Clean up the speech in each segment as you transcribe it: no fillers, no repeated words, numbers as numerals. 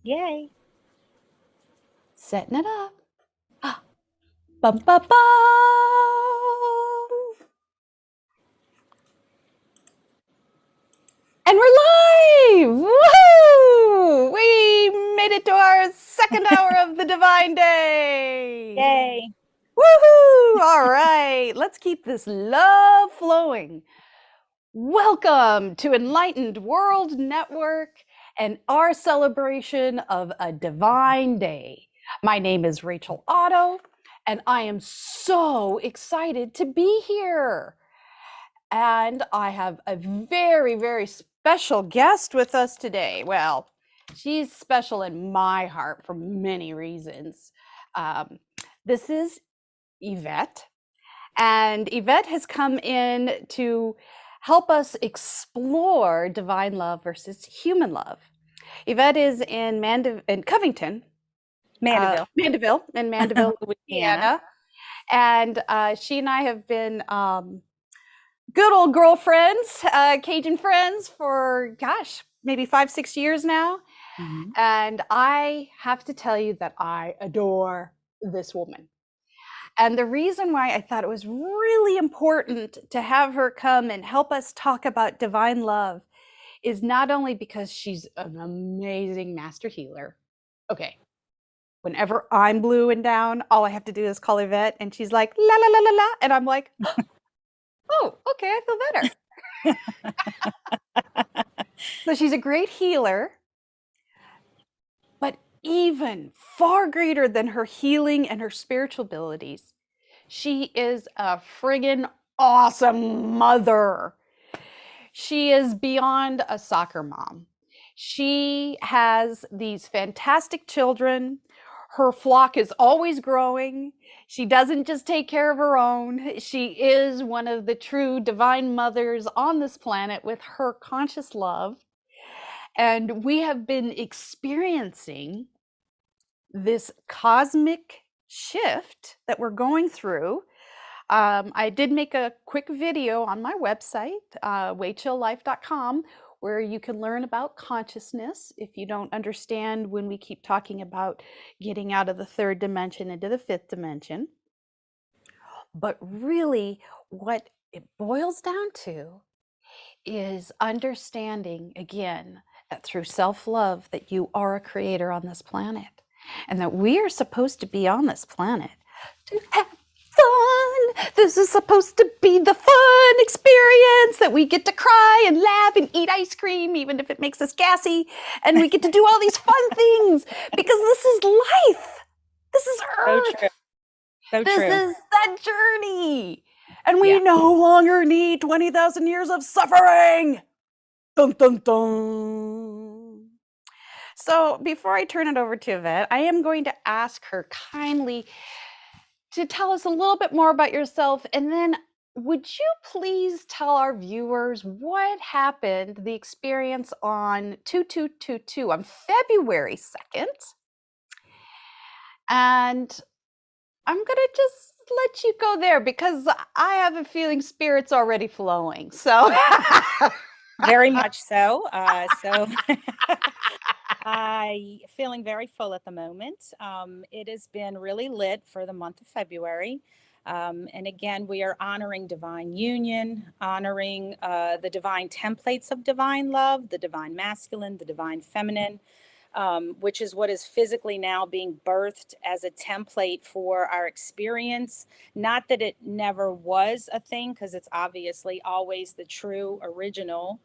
Yay. Setting it up. Bum, bum, bum. And we're live! Woohoo! We made it to our second hour of the Divine Day. Yay. Woohoo! All right, let's keep this love flowing. Welcome to Enlightened World Network and our celebration of a divine day. My name is Rachel Otto, and I am so excited to be here. And I have a very, very special guest with us today. Well, she's special in my heart for many reasons. This is Yvette, and Yvette has come in to help us explore divine love versus human love. Yvette is in Covington, Mandeville, Mandeville, Louisiana. Louisiana, and she and I have been good old girlfriends, Cajun friends for, gosh, maybe 5, 6 years now. Mm-hmm. And I have to tell you that I adore this woman. And the reason why I thought it was really important to have her come and help us talk about divine love is not only because she's an amazing master healer. Okay, whenever I'm blue and down, all I have to do is call Yvette, and she's like, la, la, la, la, la. And I'm like, oh, okay, I feel better. So she's a great healer, but even far greater than her healing and her spiritual abilities, she is a friggin' awesome mother. She is beyond a soccer mom. She has these fantastic children. Her flock is always growing. She doesn't just take care of her own. She is one of the true divine mothers on this planet with her conscious love. And we have been experiencing this cosmic shift that we're going through. I did make a quick video on my website, waychilllife.com, where you can learn about consciousness if you don't understand when we keep talking about getting out of the third dimension into the fifth dimension. But really, what it boils down to is understanding, again, that through self-love that you are a creator on this planet and that we are supposed to be on this planet to have fun. This is supposed to be the fun experience that we get to cry and laugh and eat ice cream, even if it makes us gassy. And we get to do all these fun things because this is life. This is Earth. So true. So This true. is the journey. And we no longer need 20,000 years of suffering. Dun, dun, dun. So before I turn it over to Yvette, I am going to ask her kindly to tell us a little bit more about yourself. And then would you please tell our viewers what happened, the experience on 2222 on February 2nd? And I'm going to just let you go there because I have a feeling spirit's already flowing. So Very much so. I feeling very full at the moment. It has been really lit for the month of February. And again, we are honoring divine union, honoring the divine templates of divine love, the divine masculine, the divine feminine. Which is what is physically now being birthed as a template for our experience. Not that it never was a thing, because it's obviously always the true original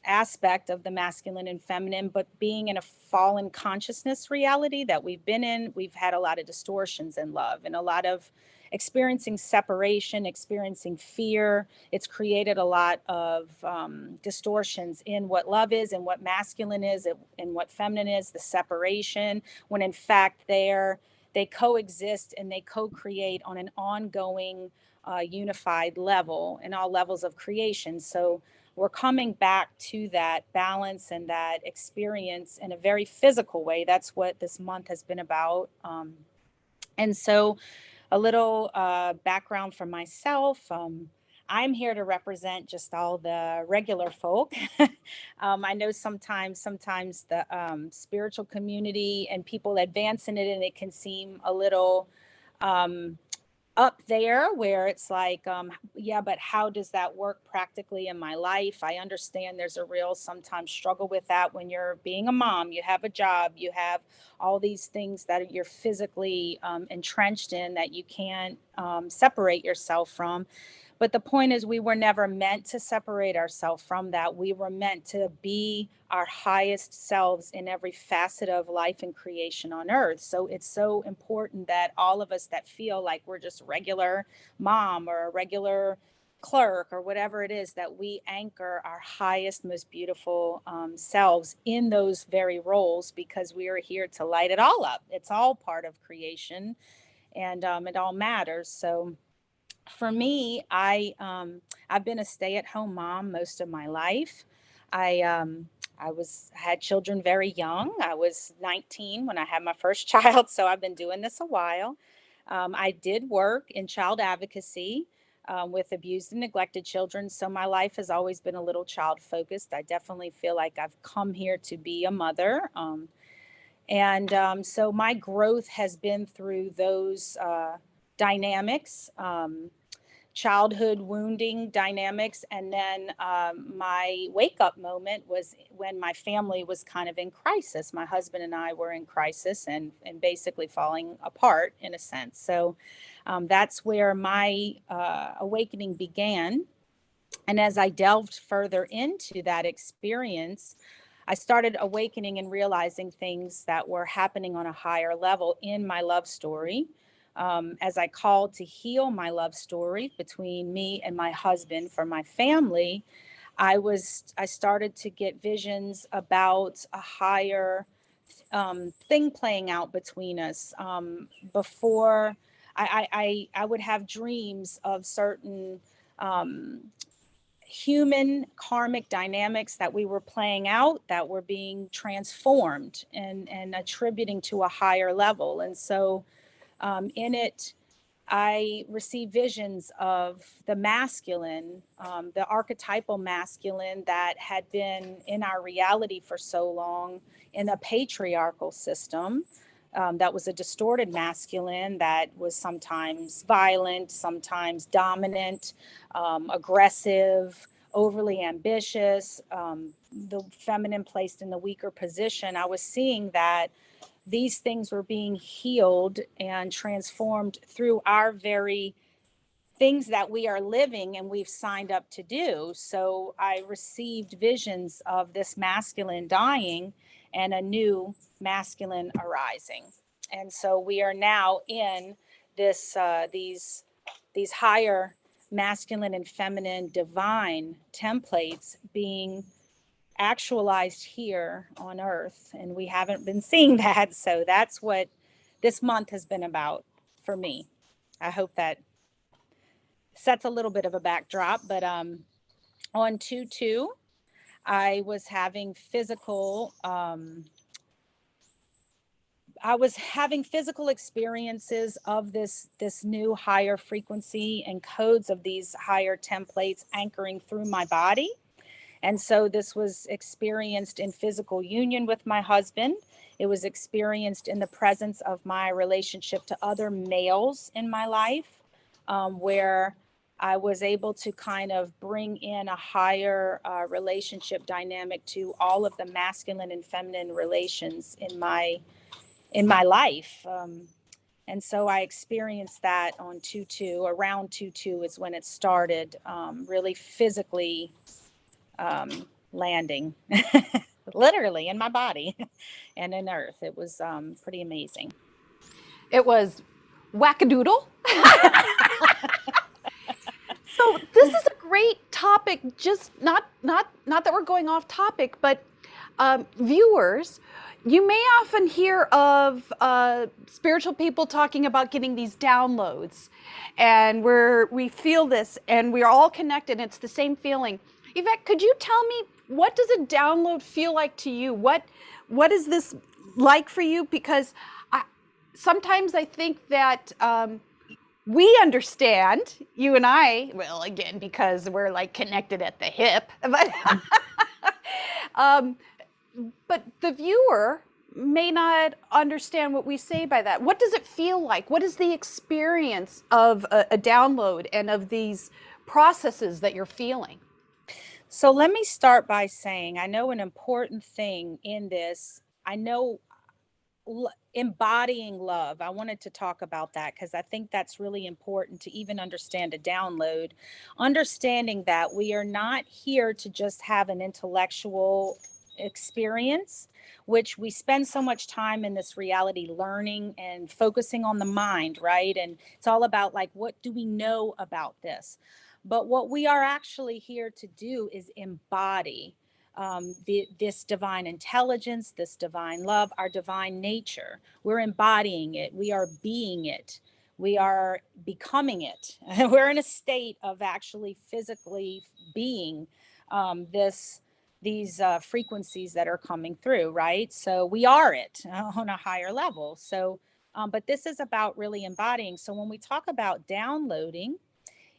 aspect of the masculine and feminine, but being in a fallen consciousness reality that we've been in, we've had a lot of distortions in love and a lot of experiencing separation, experiencing fear. It's created a lot of distortions in what love is and what masculine is and what feminine is, the separation, when in fact they coexist and they co-create on an ongoing unified level in all levels of creation. So we're coming back to that balance and that experience in a very physical way. That's what this month has been about. And so a little background for myself. I'm here to represent just all the regular folk. I know sometimes the spiritual community and people advancing it, and it can seem a little um, up there where it's like, yeah, but how does that work practically in my life? I understand there's a real sometimes struggle with that when you're being a mom, you have a job, you have all these things that you're physically entrenched in that you can't separate yourself from. But the point is, we were never meant to separate ourselves from that. We were meant to be our highest selves in every facet of life and creation on earth. So it's so important that all of us that feel like we're just regular mom or a regular clerk or whatever it is, that we anchor our highest, most beautiful selves in those very roles, because we are here to light it all up. It's all part of creation, and it all matters. So for me, I've been a stay-at-home mom most of my life. I had children very young. I was 19 when I had my first child, so I've been doing this a while. I did work in child advocacy with abused and neglected children, so my life has always been a little child focused. I definitely feel like I've come here to be a mother. So my growth has been through those dynamics, childhood wounding dynamics. And then my wake up moment was when my family was kind of in crisis. My husband and I were in crisis and basically falling apart in a sense. So that's where my awakening began. And as I delved further into that experience, I started awakening and realizing things that were happening on a higher level in my love story. As I called to heal my love story between me and my husband for my family, I started to get visions about a higher thing playing out between us. Before I would have dreams of certain um, human karmic dynamics that we were playing out, that were being transformed and attributing to a higher level. And so in it, I received visions of the masculine, the archetypal masculine that had been in our reality for so long in a patriarchal system. That was a distorted masculine that was sometimes violent, sometimes dominant, aggressive, overly ambitious, the feminine placed in the weaker position. I was seeing that these things were being healed and transformed through our very things that we are living and we've signed up to do. So I received visions of this masculine dying and a new masculine arising. And so we are now in these higher masculine and feminine divine templates being actualized here on earth, and we haven't been seeing that. So that's what this month has been about for me. I hope that sets a little bit of a backdrop. But on 2/2, I was having physical experiences of this new higher frequency and codes of these higher templates anchoring through my body. And so this was experienced in physical union with my husband. It was experienced in the presence of my relationship to other males in my life, where I was able to kind of bring in a higher relationship dynamic to all of the masculine and feminine relations in my life. And so I experienced that on 2/2. Around 2/2 is when it started, really physically landing literally in my body and in earth. It was pretty amazing. It was wackadoodle. So this is a great topic, just not that we're going off topic, but viewers, you may often hear of spiritual people talking about getting these downloads, and we feel this and we're all connected. It's the same feeling. Yvette, could you tell me, what does a download feel like to you? What is this like for you? Because sometimes I think that we understand, you and I, well, again, because we're like connected at the hip, but um, but the viewer may not understand what we say by that. What does it feel like? What is the experience of a download and of these processes that you're feeling? So let me start by saying I know an important thing in this. I know embodying love. I wanted to talk about that because I think that's really important to even understand a download. Understanding that we are not here to just have an intellectual experience, which we spend so much time in this reality learning and focusing on the mind, right? And it's all about like, what do we know about this? But what we are actually here to do is embody this divine intelligence, this divine love, our divine nature. We're embodying it. We are being it. We are becoming it. We're in a state of actually physically being these frequencies that are coming through, right? So we are it on a higher level. So, but this is about really embodying. So when we talk about downloading,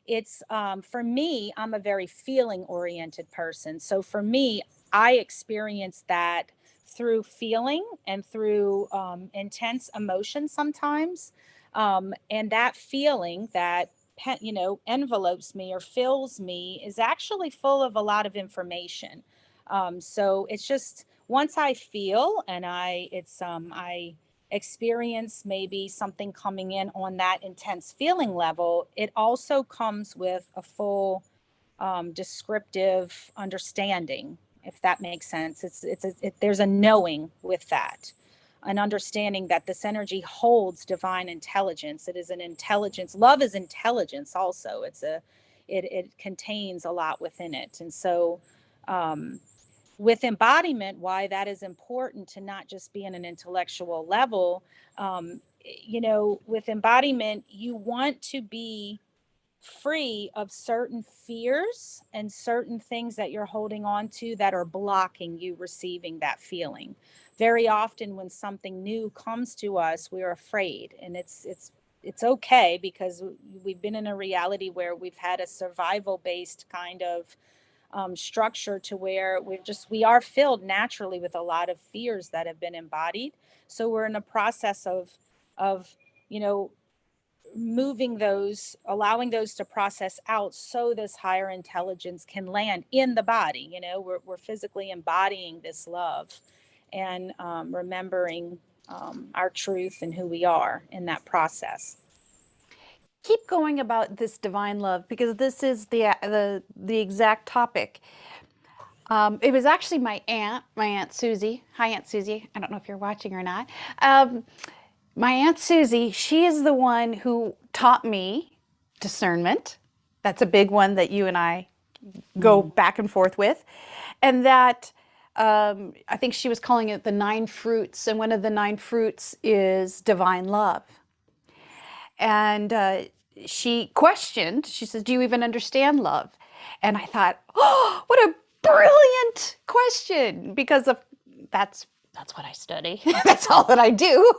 it's for me, I'm a very feeling oriented person. So for me, I experience that through feeling and through intense emotion sometimes. And that feeling that envelopes me or fills me is actually full of a lot of information. So it's just once I feel and I experience maybe something coming in on that intense feeling level, it also comes with a full descriptive understanding, if that makes sense. There's a knowing with that, an understanding that this energy holds divine intelligence. It is an intelligence. Love is intelligence also. It contains a lot within it. And so with embodiment, why that is important to not just be in an intellectual level. With embodiment, you want to be free of certain fears and certain things that you're holding on to that are blocking you receiving that feeling. Very often when something new comes to us, we're afraid, and it's okay because we've been in a reality where we've had a survival based kind of structure to where we are filled naturally with a lot of fears that have been embodied. So we're in a process of you know moving those, allowing those to process out so this higher intelligence can land in the body. We're physically embodying this love and remembering our truth and who we are in that process. Keep going about this divine love because this is the exact topic. It was actually my aunt Susie. Hi, Aunt Susie. I don't know if you're watching or not. My aunt Susie, she is the one who taught me discernment. That's a big one that you and I go Mm. back and forth with, and that I think she was calling it the 9 fruits, and one of the 9 fruits is divine love. And she questioned, she says, do you even understand love? And I thought, oh, what a brilliant question, because of that's what I study. That's all that I do.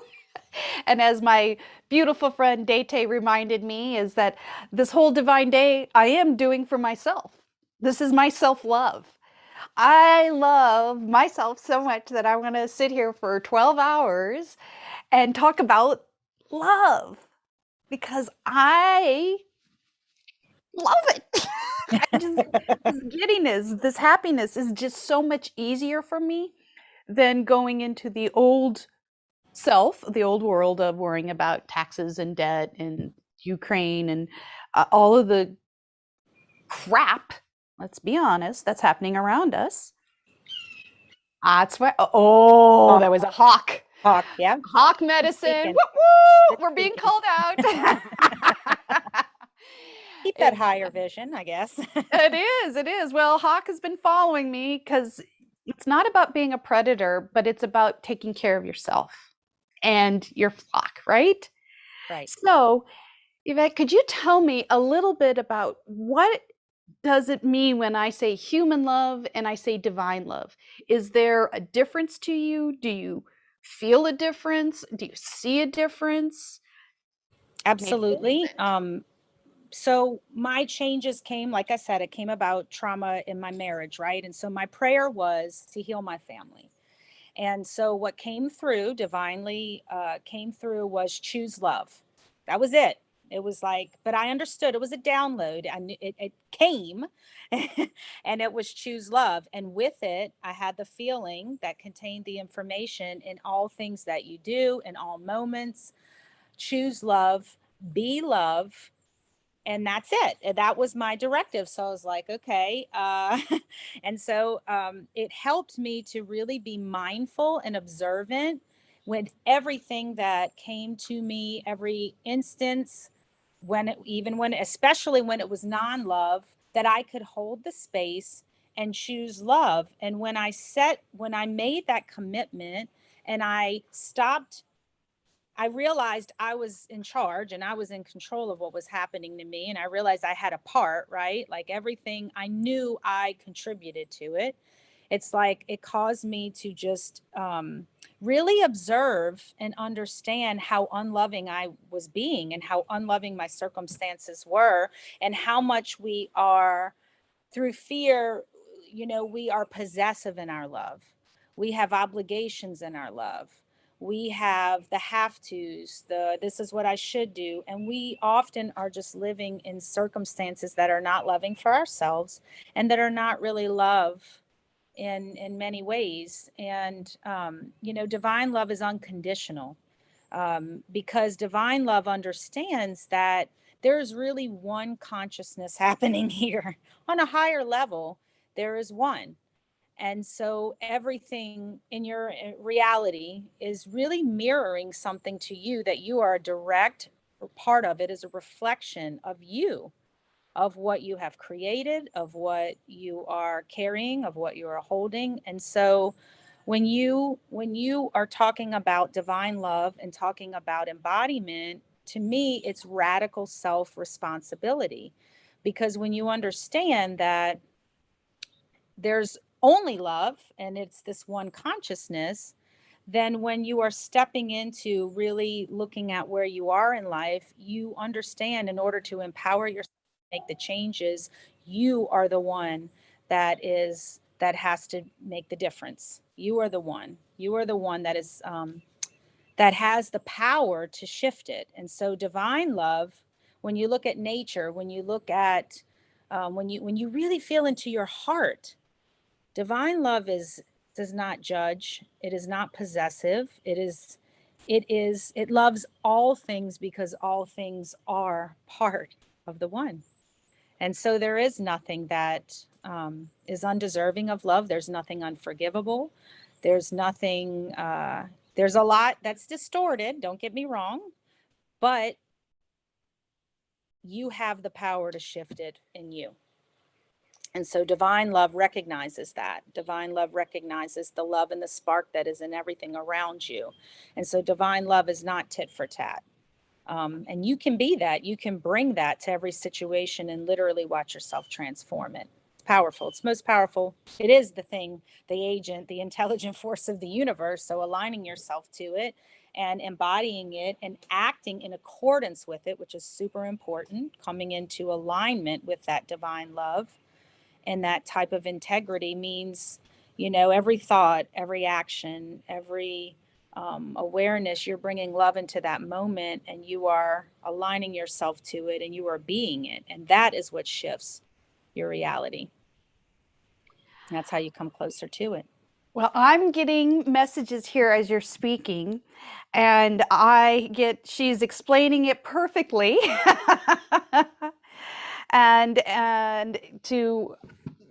And as my beautiful friend Date reminded me, is that this whole divine day I am doing for myself. This is my self-love. I love myself so much that I want to sit here for 12 hours and talk about love because I love it. I just, this giddiness, this happiness is just so much easier for me than going into the old self, the old world of worrying about taxes and debt and Ukraine and all of the crap, let's be honest, that's happening around us. That's why, oh, that was a hawk. Hawk, yeah. Hawk medicine. Speaking. Woo woo! It's We're being speaking. called out. Keep that It's, higher vision, I guess. it is. It is. Well, Hawk has been following me because it's not about being a predator, but it's about taking care of yourself and your flock, right? Right. So, Yvette, could you tell me a little bit about what does it mean when I say human love and I say divine love? Is there a difference to you? Do you feel a difference? Do you see a difference? Absolutely. So my changes came, like I said, it came about trauma in my marriage, right? And so my prayer was to heal my family. And so what came through divinely came through was choose love. That was it. It was like, but I understood it was a download. I knew it came and it was choose love. And with it, I had the feeling that contained the information in all things that you do, in all moments. Choose love, be love, and that's it. That was my directive. So I was like, okay. And so it helped me to really be mindful and observant with everything that came to me, every instance, even when, especially when it was non love, that I could hold the space and choose love. And when I made that commitment and I stopped, I realized I was in charge and I was in control of what was happening to me. And I realized I had a part, right? Like everything, I knew I contributed to it. It's like it caused me to just really observe and understand how unloving I was being and how unloving my circumstances were, and how much we are through fear, we are possessive in our love. We have obligations in our love. We have the have tos, the this is what I should do. And we often are just living in circumstances that are not loving for ourselves and that are not really love in many ways. And divine love is unconditional, because divine love understands that there's really one consciousness happening here on a higher level. There is one. And so everything in your reality is really mirroring something to you that you are a direct part of. It is a reflection of you, of what you have created, of what you are carrying, of what you are holding. And so when you are talking about divine love and talking about embodiment, to me it's radical self responsibility, because when you understand that there's only love and it's this one consciousness, then when you are stepping into really looking at where you are in life, you understand in order to empower yourself to make the changes, you are the one that has to make the difference. You are the one. You are the one that is that has the power to shift it. And so divine love, when you look at nature, when you look at when you really feel into your heart, divine love is does not judge. It is not possessive. It loves all things because all things are part of the one. And so there is nothing that is undeserving of love. There's nothing unforgivable. There's nothing. There's a lot that's distorted. Don't get me wrong, but you have the power to shift it in you. And so divine love recognizes that. Divine love recognizes the love and the spark that is in everything around you. And so divine love is not tit for tat. And you can be that. You can bring that to every situation and literally watch yourself transform it. It's powerful. It's most powerful. It is the thing, the agent, the intelligent force of the universe. So aligning yourself to it and embodying it and acting in accordance with it, which is super important, coming into alignment with that divine love and that type of integrity means, every thought, every action, every awareness, you're bringing love into that moment and you are aligning yourself to it and you are being it. And that is what shifts your reality. That's how you come closer to it. Well, I'm getting messages here as you're speaking, and she's explaining it perfectly. and to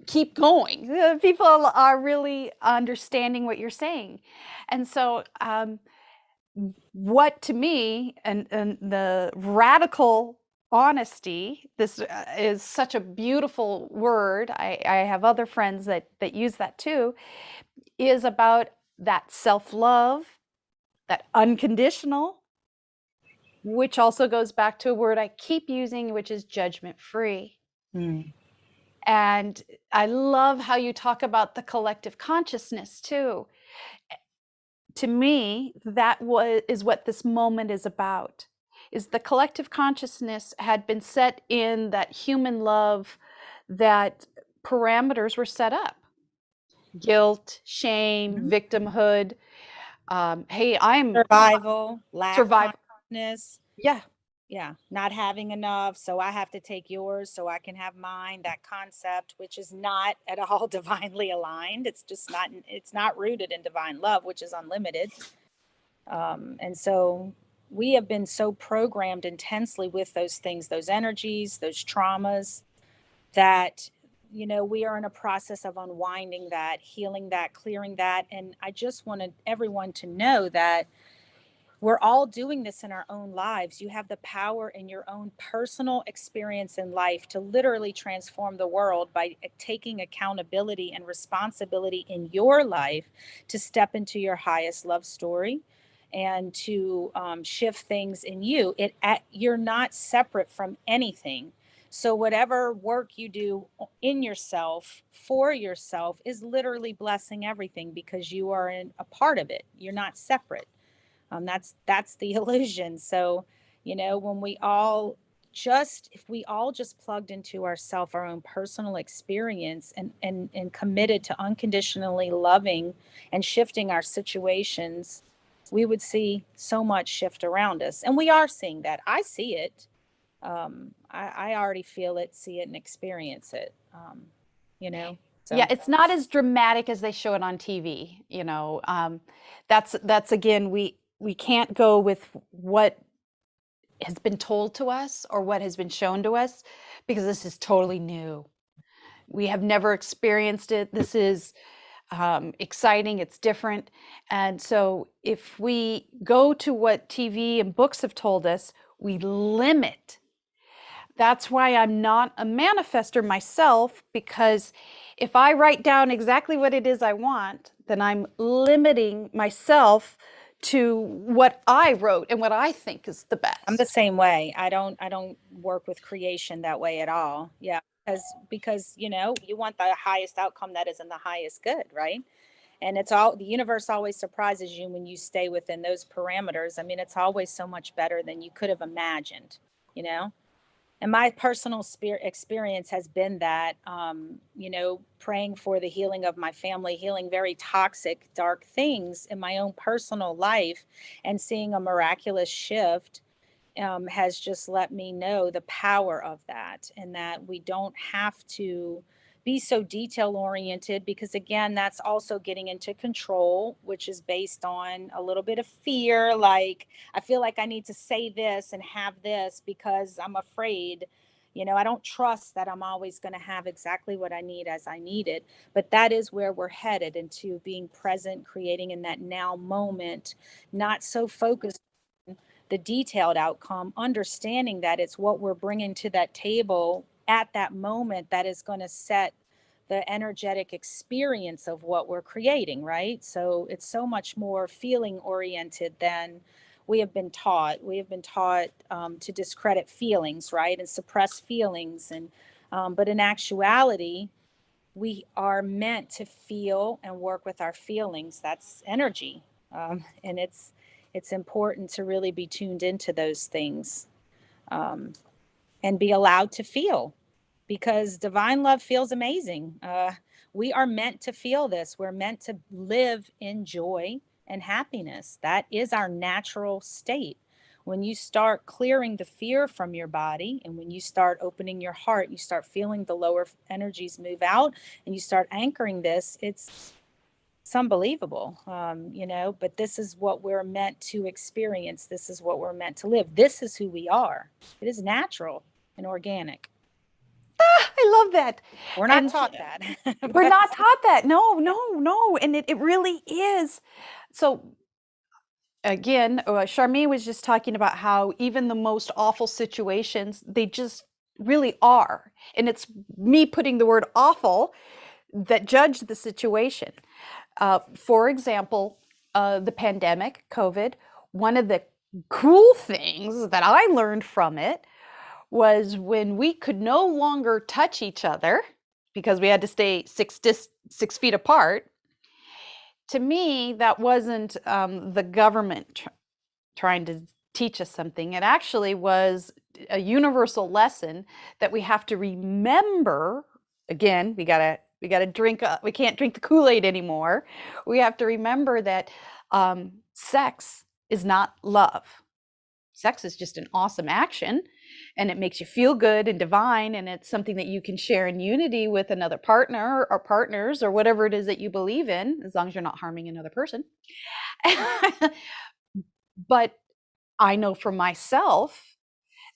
keep going. People are really understanding what you're saying. And so what to me, and the radical honesty, this is such a beautiful word. I have other friends that use that too, is about that self-love, that unconditional, which also goes back to a word I keep using, which is judgment-free. Mm. And I love how you talk about the collective consciousness too. To me, that is what this moment is about. is the collective consciousness had been set in that human love, that parameters were set up. Guilt, shame, Mhm. victimhood. Hey, I'm Survival, lack survival. consciousness. Yeah. Yeah, not having enough, so I have to take yours so I can have mine. That concept, which is not at all divinely aligned. It's just not, it's not rooted in divine love, which is unlimited. And so we have been so programmed intensely with those things, those energies, those traumas, that, we are in a process of unwinding that, healing that, clearing that. And I just wanted everyone to know that we're all doing this in our own lives. You have the power in your own personal experience in life to literally transform the world by taking accountability and responsibility in your life to step into your highest love story and to shift things in you. You're not separate from anything. So whatever work you do in yourself for yourself is literally blessing everything because you are a part of it. You're not separate. That's the illusion. So, when we all just if we all just plugged into ourself, our own personal experience, and committed to unconditionally loving and shifting our situations, we would see so much shift around us. And we are seeing that. I see it. I already feel it, see it, and experience it. You know, Yeah, so it's not as dramatic as they show it on TV. That's again, we can't go with what has been told to us or what has been shown to us, because this is totally new. We have never experienced it. This is exciting. It's different. And so if we go to what TV and books have told us, we limit. That's why I'm not a manifester myself, because if I write down exactly what it is I want, then I'm limiting myself to what I wrote and what I think is the I'm the best. same way. I don't work with creation that way at all. Yeah, because you want the highest outcome that is in the highest good, right? And it's all the universe always surprises you when you stay within those parameters. I mean, it's always so much better than you could have imagined, you know? And my personal spirit experience has been that, praying for the healing of my family, healing very toxic, dark things in my own personal life, and seeing a miraculous shift has just let me know the power of that, and that we don't have to be so detail oriented, because again, that's also getting into control, which is based on a little bit of fear. Like, I feel like I need to say this and have this because I'm afraid. I don't trust that I'm always going to have exactly what I need as I need it. But that is where we're headed, into being present, creating in that now moment, not so focused the detailed outcome, understanding that it's what we're bringing to that table at that moment that is going to set the energetic experience of what we're creating, right? So it's so much more feeling oriented than we have been taught. We have been taught to discredit feelings, right, and suppress feelings, and but in actuality, we are meant to feel and work with our feelings. That's energy, and it's important to really be tuned into those things, um, and be allowed to feel, because divine love feels amazing. We are meant to feel this. We're meant to live in joy and happiness. That is our natural state. When you start clearing the fear from your body, and when you start opening your heart, you start feeling the lower energies move out, and you start anchoring this, it's unbelievable. But this is what we're meant to experience. This is what we're meant to live. This is who we are. It is natural and organic. I love that. We're not And taught that. we're But not taught that. No, yeah. no, no. And it really is. So again, Charmaine was just talking about how even the most awful situations, they just really are. And it's me putting the word awful that judge the situation. For example, the pandemic, COVID, one of the cool things that I learned from it was when we could no longer touch each other because we had to stay 6 feet apart. To me, that wasn't the government trying to teach us something. It actually was a universal lesson that we have to remember. Again, we gotta drink. We can't drink the Kool-Aid anymore. We have to remember that sex is not love. Sex is just an awesome action, and it makes you feel good and divine, and it's something that you can share in unity with another partner or partners or whatever it is that you believe in, as long as you're not harming another person. But I know for myself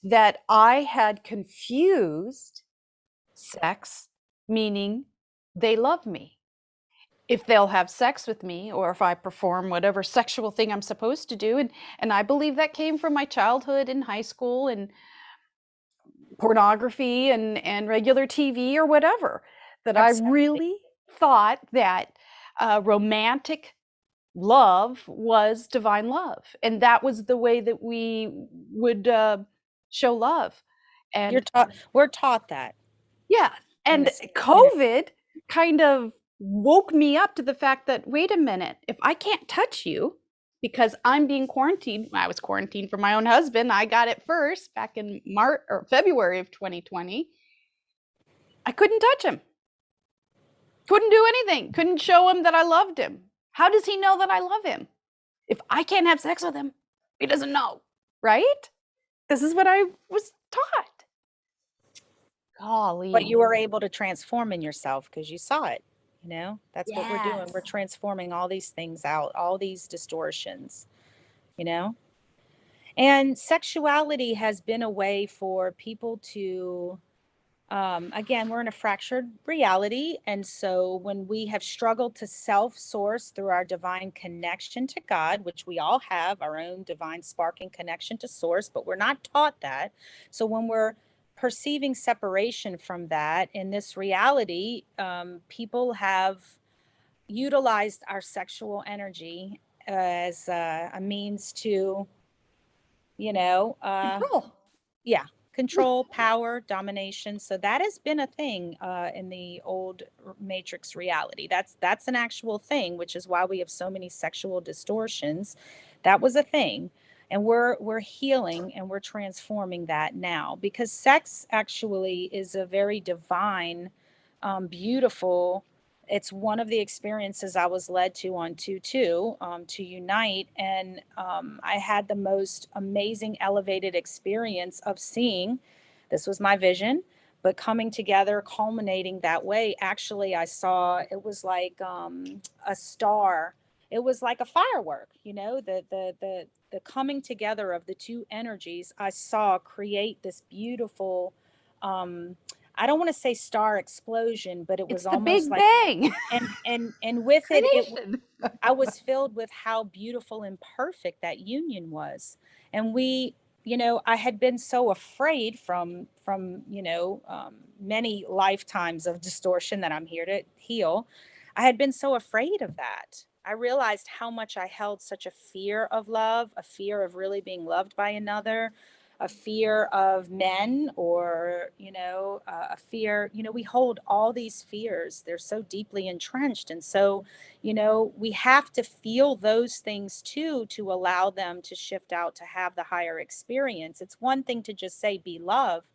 that I had confused sex, meaning they love me. If they'll have sex with me, or if I perform whatever sexual thing I'm supposed to do. And I believe that came from my childhood and high school and pornography and regular TV or whatever, that I Absolutely. really thought that romantic love was divine love. And that was the way that we would show love. You're And taught, we're taught that yeah, in and this, COVID kind of woke me up to the fact that, wait a minute, if I can't touch you because I'm being quarantined, I was quarantined from my own husband. I got it first back in March or February of 2020. I couldn't touch him. Couldn't do anything. Couldn't show him that I loved him. How does he know that I love him? If I can't have sex with him, he doesn't know, right? This is what I was taught. but Golly. you were able to transform in yourself because you saw it. That's what we're doing. Yes. We're transforming all these things out, all these distortions, you know? And sexuality has been a way for people to, again, we're in a fractured reality. And so when we have struggled to self source through our divine connection to God, which we all have our own divine sparking connection to source, but we're not taught that. So when we're perceiving separation from that in this reality, people have utilized our sexual energy as a means to, you know, Control. yeah, control, power, domination. So that has been a thing in the old matrix reality. That's an actual thing, which is why we have so many sexual distortions. That was a thing. And we're healing and we're transforming that now, because sex actually is a very divine, beautiful. It's one of the experiences I was led to on 2 to unite. And I had the most amazing elevated experience of seeing, this was my vision, but coming together, culminating that way. Actually, I saw, it was like a star. It was like a firework, the coming together of the two energies I saw create this beautiful, I don't want to say star explosion, but it It's was the almost Big like, Bang. and with it, Creation. I was filled with how beautiful and perfect that union was. And I had been so afraid from many lifetimes of distortion that I'm here to heal. I had been so afraid of that. I realized how much I held such a fear of love, a fear of really being loved by another, a fear of men, or a fear. We hold all these fears. They're so deeply entrenched. And so we have to feel those things too, to allow them to shift out, to have the higher experience. It's one thing to just say be love,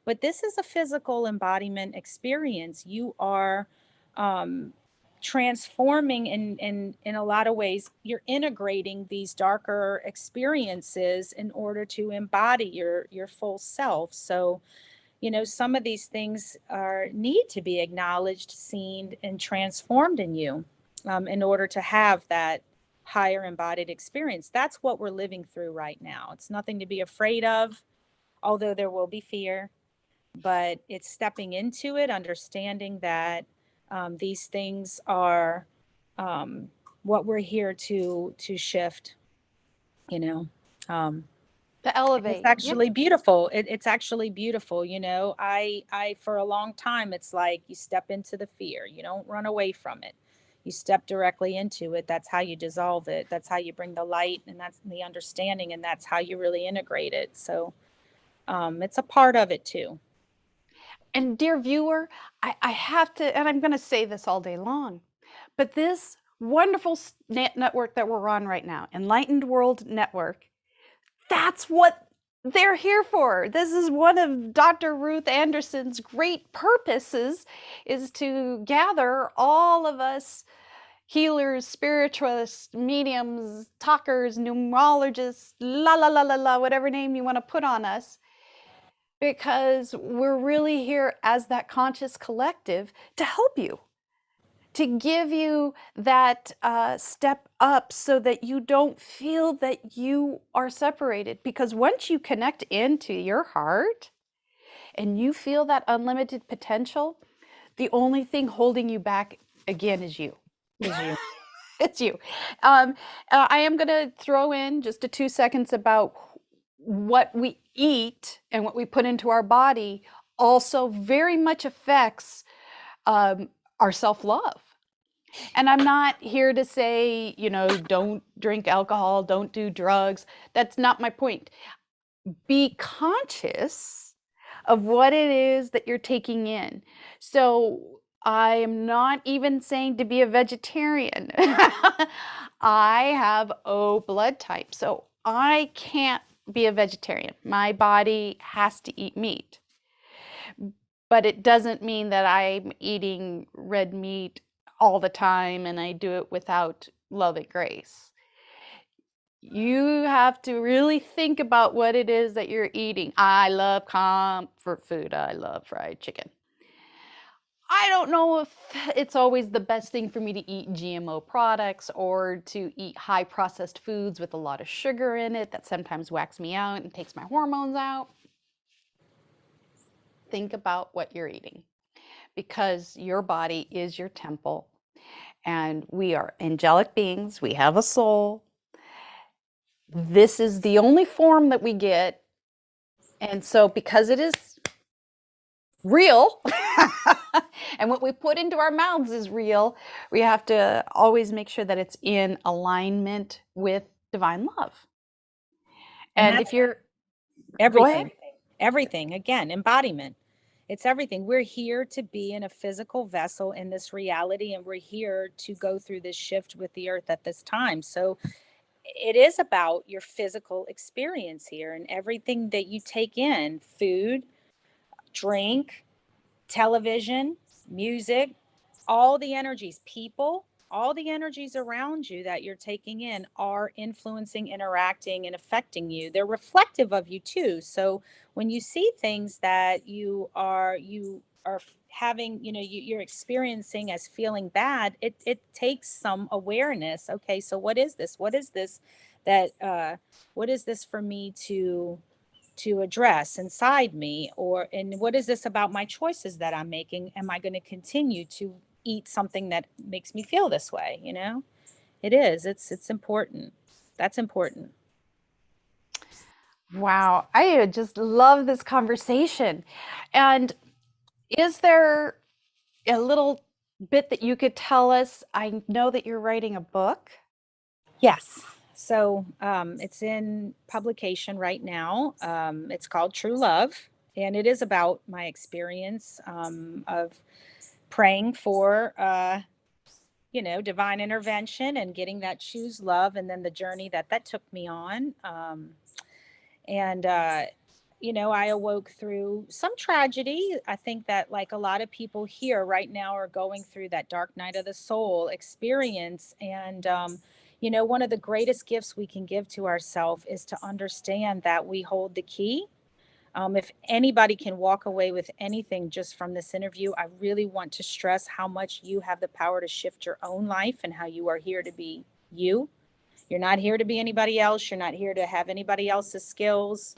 but this is a physical embodiment experience. You are transforming in a lot of ways. You're integrating these darker experiences in order to embody your full self. So some of these things are need to be acknowledged, seen, and transformed in you, in order to have that higher embodied experience. That's what we're living through right now. It's nothing to be afraid of, although there will be fear, but it's stepping into it, understanding that these things are what we're here to shift. You know. To It's elevate. Yeah. actually beautiful. It's actually beautiful. I for a long time, it's like you step into the fear. You don't run away from it. You step directly into it. That's how you dissolve it. That's how you bring the light, and that's the understanding, and that's how you really integrate it. So it's a part of it too. And dear viewer, I have to, and I'm going to say this all day long, but this wonderful network that we're on right now, Enlightened World Network, That's what they're here for. This is one of Dr. Ruth Anderson's great purposes, is to gather all of us healers, spiritualists, mediums, talkers, numerologists, la la la la la, whatever name you want to put on us, because we're really here as that conscious collective to help you, to give you that step up so that you don't feel that you are separated. Because once you connect into your heart and you feel that unlimited potential, the only thing holding you back again is you. Is you. It's you. I am going to throw in just a 2 seconds about what we eat and what we put into our body also very much affects our self-love. And I'm not here to say, don't drink alcohol, don't do drugs. That's not my point. Be conscious of what it is that you're taking in. So I am not even saying to be a vegetarian. I have O blood type, so I can't be a vegetarian. My body has to eat meat. But it doesn't mean that I'm eating red meat all the time and I do it without love and grace. You have to really think about what it is that you're eating. I love comfort food. I love fried chicken. I don't know if it's always the best thing for me to eat GMO products or to eat high processed foods with a lot of sugar in it that sometimes whacks me out and takes my hormones out. Think about what you're eating, because your body is your temple and we are angelic beings. We have a soul. This is the only form that we get. And so, because it is real and what we put into our mouths is real, we have to always make sure that it's in alignment with divine love. And if you're, go ahead. Everything. Again, embodiment. It's everything. We're here to be in a physical vessel in this reality, and we're here to go through this shift with the earth at this time. So it is about your physical experience here and everything that you take in: food, drink, television, music, all the energies, people, all the energies around you that you're taking in are influencing, interacting, and affecting you. They're reflective of you too. So when you see things that you are having, you're experiencing as feeling bad, it takes some awareness. Okay, so what is this? What is this that what is this for me to address inside me? Or and what is this about my choices that I'm making? Am I going to continue to eat something that makes me feel this way? It is, it's important. That's important. Wow, I just love this conversation. And is there a little bit that you could tell us? I know that you're writing a book. Yes. So it's in publication right now. It's called True Love, and it is about my experience of praying for divine intervention and getting that choose love, and then the journey that took me on. And I awoke through some tragedy. I think that, like a lot of people here right now, are going through that dark night of the soul experience. And one of the greatest gifts we can give to ourselves is to understand that we hold the key. If anybody can walk away with anything just from this interview, I really want to stress how much you have the power to shift your own life and how you are here to be you. You're not here to be anybody else. You're not here to have anybody else's skills.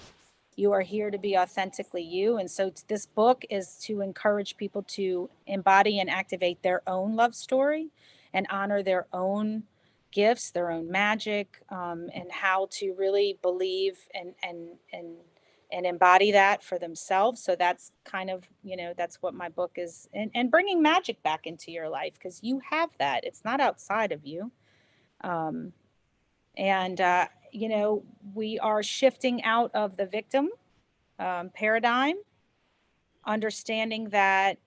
You are here to be authentically you. And so this book is to encourage people to embody and activate their own love story and honor their own gifts, their own magic, and how to really believe and embody that for themselves. So that's kind of, that's what my book is, and bringing magic back into your life, because you have that. It's not outside of you. Um, and we are shifting out of the victim paradigm, understanding that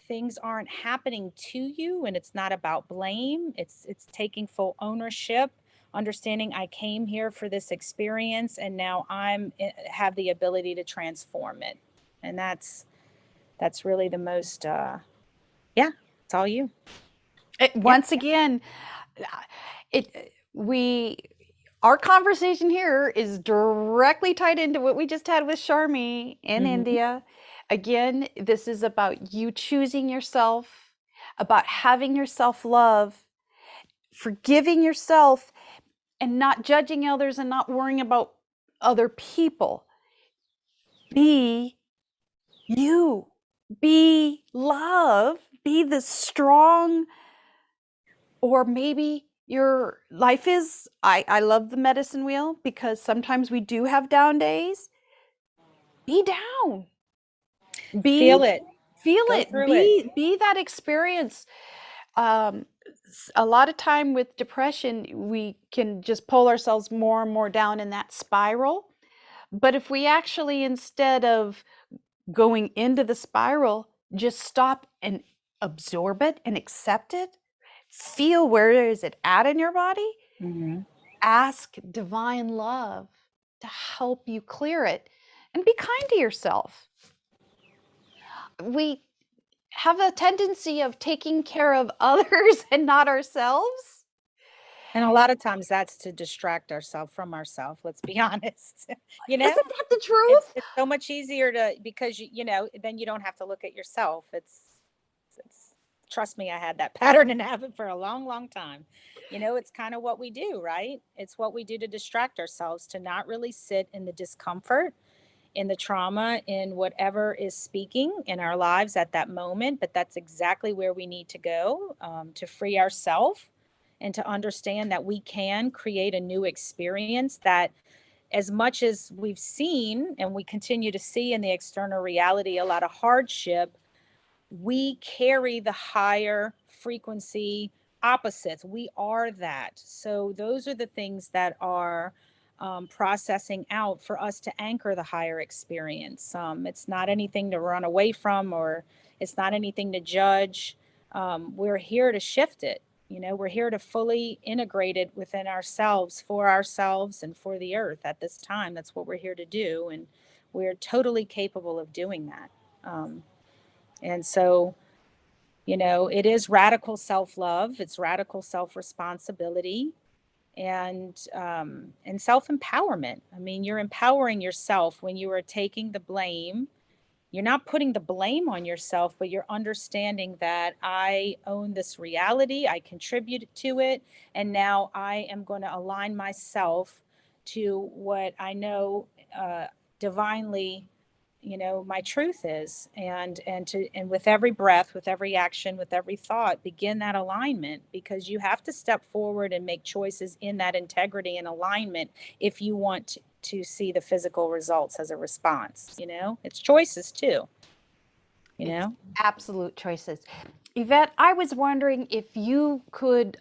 things aren't happening to you, and it's not about blame. It's taking full ownership understanding I came here for this experience and now have the ability to transform it. And that's really the most yeah, it's all you. Yeah. Once again, we our conversation here is directly tied into what we just had with Sharmi in Mm-hmm. India. Again, this is about you choosing yourself, about having your self-love, forgiving yourself, and not judging others and not worrying about other people. Be you. Be love. Be the strong, or maybe your life is, I love the medicine wheel because sometimes we do have down days. Be down. Feel Be it. feel Go it. through it. Be that experience. Um, a lot of time with depression, we can just pull ourselves more and more down in that spiral. But if we actually, instead of going into the spiral, just stop and absorb it and accept it, feel where is it at in your body, Mm-hmm. ask divine love to help you clear it, and be kind to yourself. We have a tendency of taking care of others and not ourselves. And a lot of times that's to distract ourselves from ourselves, let's be honest. You know, Isn't that the it's truth? it's so much easier to, because you know, then you don't have to look at yourself. It's trust me, I had that pattern and habit for a long, long time. You know, it's kind of what we do, right? It's what we do to distract ourselves, to not really sit in the discomfort, in the trauma, in whatever is speaking in our lives at that moment. But that's exactly where we need to go, to free ourselves and to understand that we can create a new experience that, as much as we've seen and we continue to see in the external reality a lot of hardship, we carry the higher frequency opposites. We are that. So those are the things that are processing out for us to anchor the higher experience. It's not anything to run away from, or it's not anything to judge. We're here to shift it. You know, we're here to fully integrate it within ourselves, and for the earth at this time. That's what we're here to do. And we're totally capable of doing that. And so, you know, it is radical self love, it's radical self responsibility, and self empowerment. I mean, you're empowering yourself when you are taking the blame. You're not putting the blame on yourself, but you're understanding that I own this reality, I contribute to it, and now I am going to align myself to what I know divinely, you know, my truth is. And with every breath, with every action, with every thought, begin that alignment, because you have to step forward and make choices in that integrity and alignment if you want to see the physical results as a response. You know, it's choices too, you It's know. absolute choices. Yvette, I was wondering if you could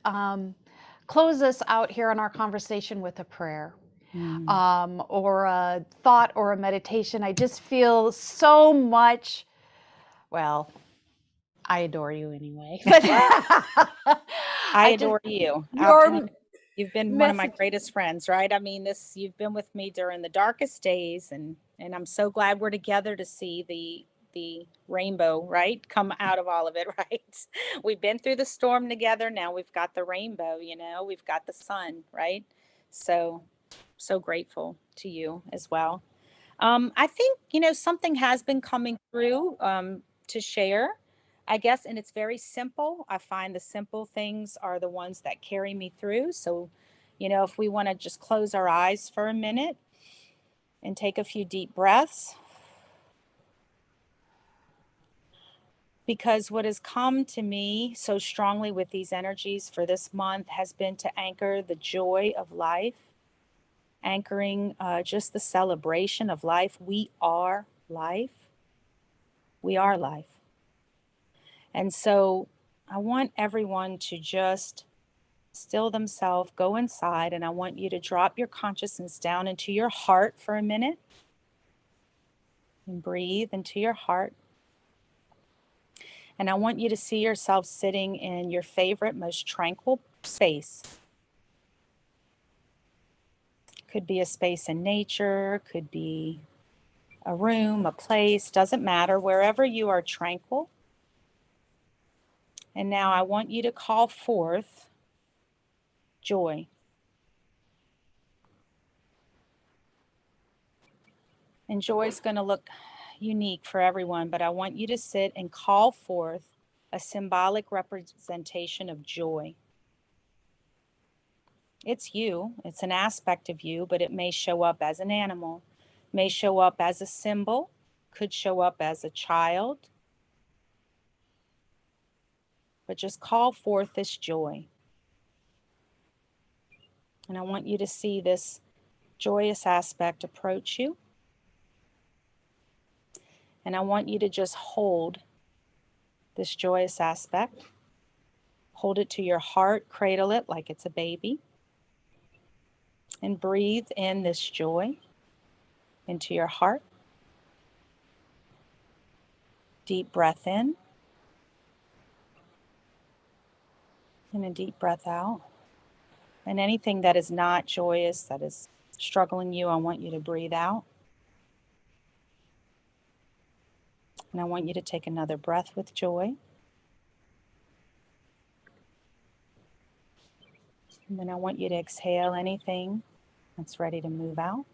close us out here on our conversation with a prayer, Mm. or a thought or a meditation. I just feel so much, well, I adore you anyway. But I I just, adore you. your You've been one of my message. greatest friends, right? I mean, this you've been with me during the darkest days, and I'm so glad we're together to see the rainbow, right? Come out of all of it, right? We've been through the storm together. Now we've got the rainbow, you know, we've got the sun, right? So so grateful to you as well. I think, you know, something has been coming through to share, I guess, and it's very simple. I find the simple things are the ones that carry me through. So, you know, if we want to just close our eyes for a minute and take a few deep breaths, because what has come to me so strongly with these energies for this month has been to anchor the joy of life, anchoring just the celebration of life. We are life. We are life. And so I want everyone to just still themselves, go inside, and I want you to drop your consciousness down into your heart for a minute and breathe into your heart. And I want you to see yourself sitting in your favorite, most tranquil space. Could be a space in nature, could be a room, a place, doesn't matter, wherever you are tranquil. And now I want you to call forth joy. And joy is going to look unique for everyone, but I want you to sit and call forth a symbolic representation of joy. It's you, it's an aspect of you, but it may show up as an animal, may show up as a symbol, could show up as a child. But just call forth this joy. And I want you to see this joyous aspect approach you. And I want you to just hold this joyous aspect. Hold it to your heart, cradle it like it's a baby. And breathe in this joy into your heart. Deep breath in. And a deep breath out. And anything that is not joyous, that is struggling you, I want you to breathe out. And I want you to take another breath with joy. And then I want you to exhale anything that's ready to move out.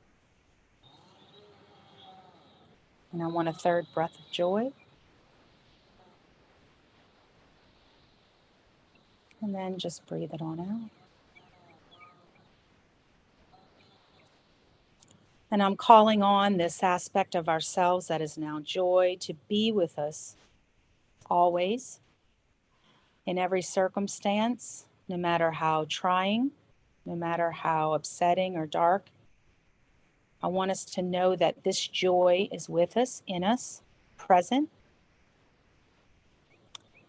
And I want a third breath of joy. And then just breathe it on out. And I'm calling on this aspect of ourselves that is now joy to be with us always, in every circumstance, no matter how trying, no matter how upsetting or dark. I want us to know that this joy is with us, in us, present.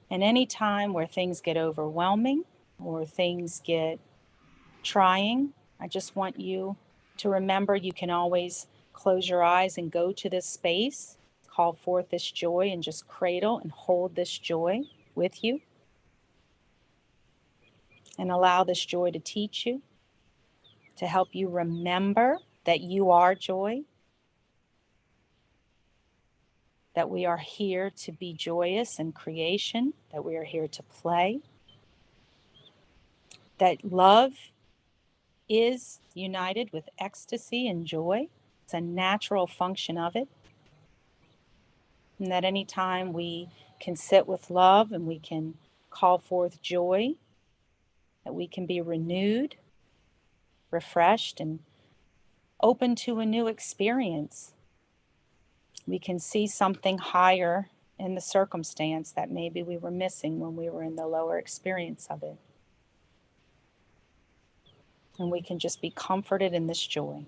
And any time where things get overwhelming or things get trying, I just want you to remember you can always close your eyes and go to this space, call forth this joy, and just cradle and hold this joy with you. And allow this joy to teach you, to help you remember that you are joy, that we are here to be joyous in creation, that we are here to play, that love is united with ecstasy and joy. It's a natural function of it. And that anytime we can sit with love and we can call forth joy, that we can be renewed, refreshed, and open to a new experience. We can see something higher in the circumstance that maybe we were missing when we were in the lower experience of it. And we can just be comforted in this joy.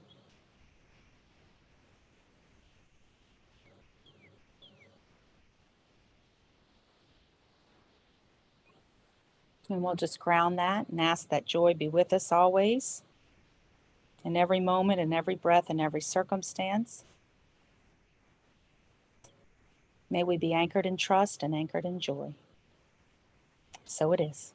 And we'll just ground that and ask that joy be with us always, in every moment, in every breath, in every circumstance. May we be anchored in trust and anchored in joy. So it is.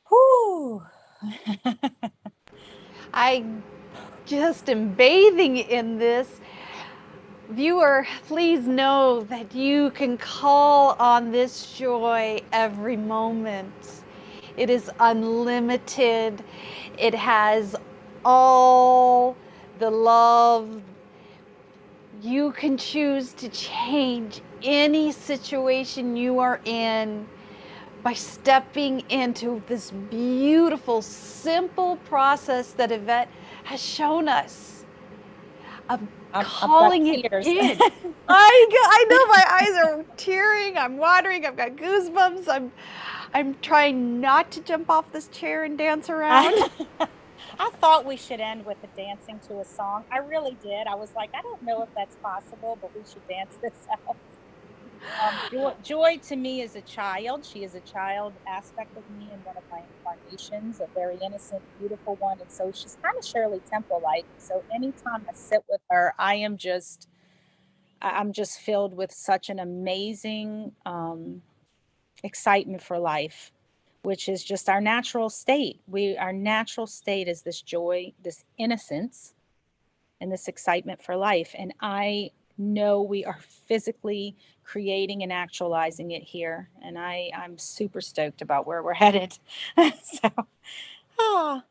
Whew. I just am bathing in this. Viewer, please know that you can call on this joy every moment. It is unlimited. It has all the love. You can choose to change any situation you are in by stepping into this beautiful, simple process that Yvette has shown us of calling it in. I know my eyes are tearing, I'm watering, I've got goosebumps. I'm trying not to jump off this chair and dance around. I thought we should end with a dancing to a song. I really did. I was like, I don't know if that's possible, but we should dance this out. Joy to me is a child. She is a child aspect of me in one of my incarnations, a very innocent, beautiful one. And so she's kind of Shirley Temple-like. So anytime I sit with her, I am just I'm just filled with such an amazing excitement for life, which is just our natural state. Our natural state is this joy, this innocence, and this excitement for life. And I know we are physically creating and actualizing it here. And I'm super stoked about where we're headed. So, ah.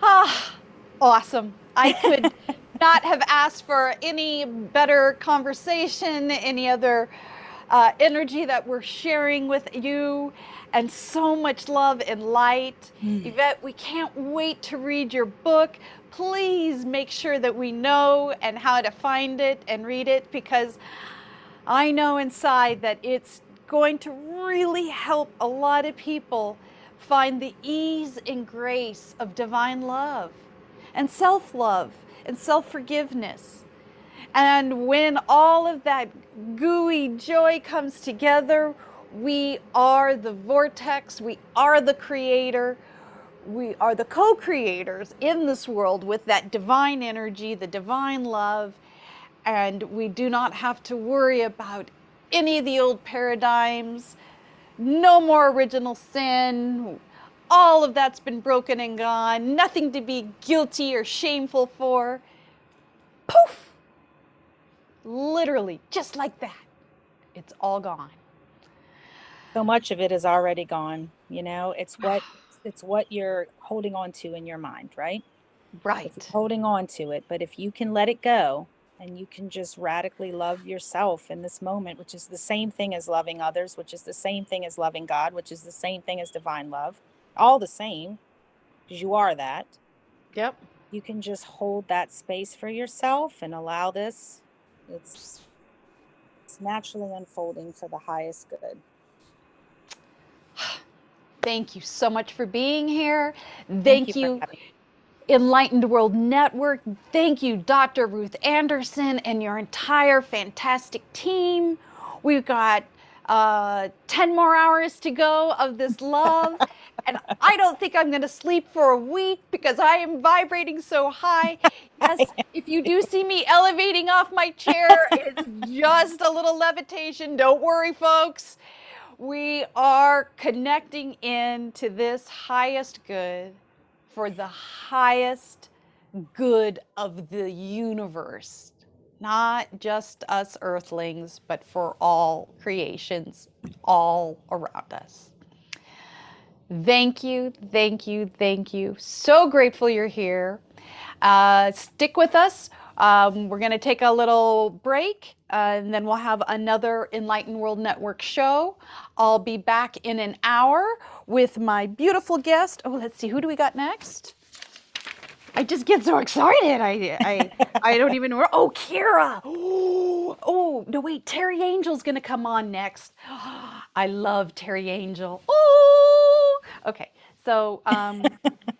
Ah, awesome. I could not have asked for any better conversation, any other energy that we're sharing with you, and so much love and light. Yvette, we can't wait to read your book. Please make sure that we know and how to find it and read it, because I know inside that it's going to really help a lot of people find the ease and grace of divine love and self-love and self-forgiveness. And when all of that gooey joy comes together, we are the vortex, we are the creator, we are the co-creators in this world with that divine energy, the divine love, and we do not have to worry about any of the old paradigms. No more original sin. All of that's been broken and gone. Nothing to be guilty or shameful for. Poof! Literally, just like that. It's all gone. So much of it is already gone. It's what you're holding on to in your mind, right? If you're Right. holding on to it, but if you can let it go and you can just radically love yourself in this moment, which is the same thing as loving others, which is the same thing as loving God, which is the same thing as divine love, all the same, because you are that. Yep. You can just hold that space for yourself and allow this. It's naturally unfolding for the highest good. Thank you so much for being here. Thank you Thank for you, having me. Enlightened World Network. Thank you, Dr. Ruth Anderson and your entire fantastic team. We've got 10 more hours to go of this love. And I don't think I'm going to sleep for a week because I am vibrating so high. Yes, if you do see me elevating off my chair, it's just a little levitation. Don't worry, folks. We are connecting into this highest good for the highest good of the universe, not just us earthlings, but for all creations all around us. Thank you, thank you, thank you. So grateful you're here. Stick with us. We're going to take a little break, and then we'll have another Enlightened World Network show. I'll be back in an hour with my beautiful guest. Oh, let's see, who do we got next? I just get so excited. I don't even know. Oh, Kira. Oh, no, wait. Terry Angel's going to come on next. I love Terry Angel. Oh, okay. So,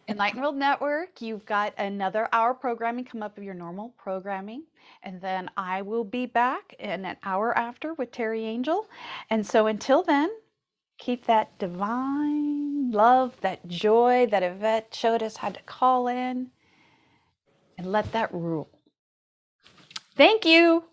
Enlightened World Network, you've got another hour programming come up of your normal programming. And then I will be back in an hour after with Terry Angel. And so until then, keep that divine love, that joy that Yvette showed us how to call in, and let that rule. Thank you.